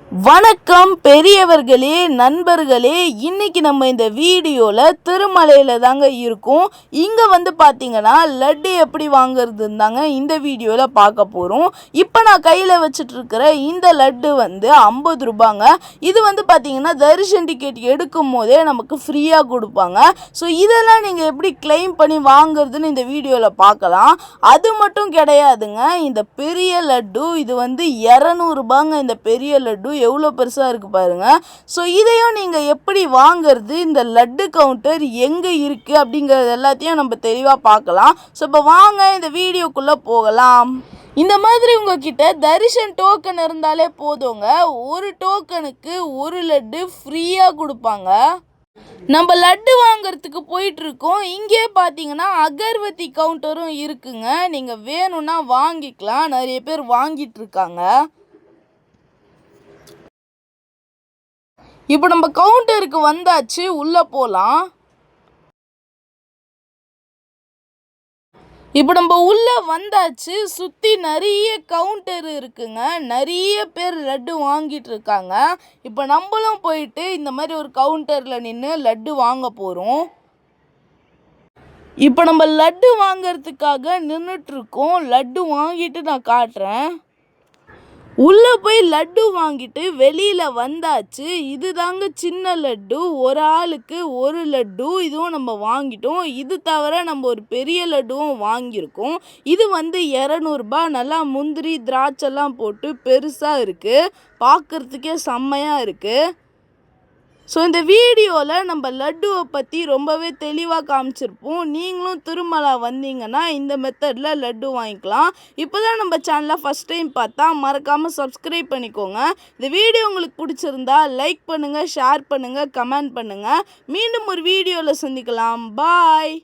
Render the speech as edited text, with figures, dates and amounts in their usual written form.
வணக்கம் பெரியவர்களே, நண்பர்களே. இன்னைக்கு நம்ம இந்த வீடியோவில் திருமலையில் தாங்க இருக்கோம். இங்கே பார்த்தீங்கன்னா லட்டு எப்படி வாங்குறதுன்னு தாங்க இந்த வீடியோவில் பார்க்க போகிறோம். இப்போ நான் கையில் வச்சிட்ருக்கிற இந்த லட்டு 50 ரூபாங்க. இது பார்த்தீங்கன்னா தரிசன் டிக்கெட் எடுக்கும் போதே நமக்கு ஃப்ரீயாக கொடுப்பாங்க. ஸோ இதெல்லாம் நீங்கள் எப்படி கிளைம் பண்ணி வாங்குறதுன்னு இந்த வீடியோவில் பார்க்கலாம். அது மட்டும் கிடையாதுங்க, இந்த பெரிய லட்டு இது 200 ரூபாங்க. இந்த பெரிய லட்டு எவ்வளோ பெருசாக இருக்குது பாருங்கள். ஸோ இதையும் நீங்கள் எப்படி வாங்கிறது, இந்த லட்டு கவுண்டர் எங்கே இருக்குது அப்படிங்கிறது எல்லாத்தையும் நம்ம தெளிவாக பார்க்கலாம். ஸோ இப்போ வாங்க இந்த வீடியோக்குள்ளே போகலாம். இந்த மாதிரி உங்ககிட்ட தரிசன் டோக்கன் இருந்தாலே போதுங்க, ஒரு டோக்கனுக்கு ஒரு லட்டு ஃப்ரீயாக கொடுப்பாங்க. நம்ம லட்டு வாங்கிறதுக்கு போயிட்டுருக்கோம். இங்கே பார்த்தீங்கன்னா அகர்பத்தி கவுண்டரும் இருக்குங்க. நீங்கள் வேணும்னா வாங்கிக்கலாம். நிறைய பேர் வாங்கிட்டு இருக்காங்க. இப்போ நம்ம கவுண்டருக்கு வந்தாச்சு, உள்ளே போகலாம். இப்போ நம்ம உள்ளே வந்தாச்சு. சுற்றி நிறைய கவுண்டர் இருக்குங்க. நிறைய பேர் லட்டு வாங்கிட்டு இருக்காங்க. இப்போ நம்மளும் போயிட்டு இந்த மாதிரி ஒரு கவுண்டரில் நின்று லட்டு வாங்க போகிறோம். இப்போ நம்ம லட்டு வாங்கிறதுக்காக நின்றுட்டுருக்கோம். லட்டு வாங்கிட்டு நான் காட்டுறேன். உள்ளே போய் லட்டு வாங்கிட்டு வெளியில் வந்தாச்சு. இது தாங்க சின்ன லட்டு, ஒரு ஆளுக்கு ஒரு லட்டு. இதுவும் நம்ம வாங்கிட்டோம். இது தவிர நம்ம ஒரு பெரிய லட்டுவும் வாங்கியிருக்கோம். இது 200 ரூபா. நல்லா முந்திரி திராட்சைலாம் போட்டு பெருசாக இருக்குது. பார்க்குறதுக்கே செம்மையாக இருக்குது. ஸோ இந்த வீடியோவில் நம்ம லட்டுவை பற்றி ரொம்பவே தெளிவாக காமிச்சிருப்போம். நீங்களும் திருமலா வந்தீங்கன்னா இந்த மெத்தடில் லட்டு வாங்கிக்கலாம். இப்போ தான் நம்ம சேனலை ஃபஸ்ட் டைம் பார்த்தா மறக்காமல் சப்ஸ்கிரைப் பண்ணிக்கோங்க. இந்த வீடியோ உங்களுக்கு பிடிச்சிருந்தா லைக் பண்ணுங்கள், ஷேர் பண்ணுங்கள், கமெண்ட் பண்ணுங்கள். மீண்டும் ஒரு வீடியோவில் சந்திக்கலாம். பாய்.